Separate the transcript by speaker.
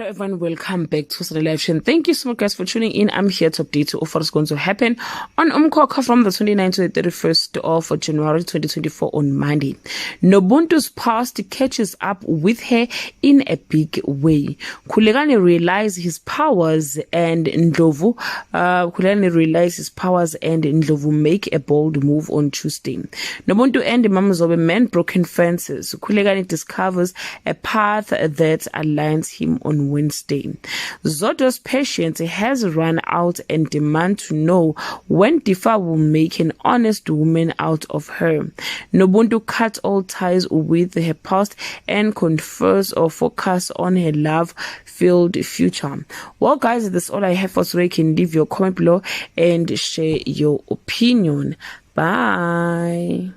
Speaker 1: Hello everyone, welcome back to the live stream. Thank you so much guys for tuning in. I'm here to update you of what's going to happen on Umkhokha from the 29th to the 31st of January 2024 on Monday. Nobuntu's past catches up with her in a big way. Khulekani realized his powers and Ndlovu make a bold move on Tuesday. Nobuntu and Mamazobe mend broken fences. Khulekani discovers a path that aligns him on Wednesday. Zodo's patience has run out and demands to know when Difa will make an honest woman out of her. Nobuntu cuts all ties with her past and confers or focuses on her love-filled future. Well guys, that's all I have for today. You can leave your comment below and share your opinion. Bye.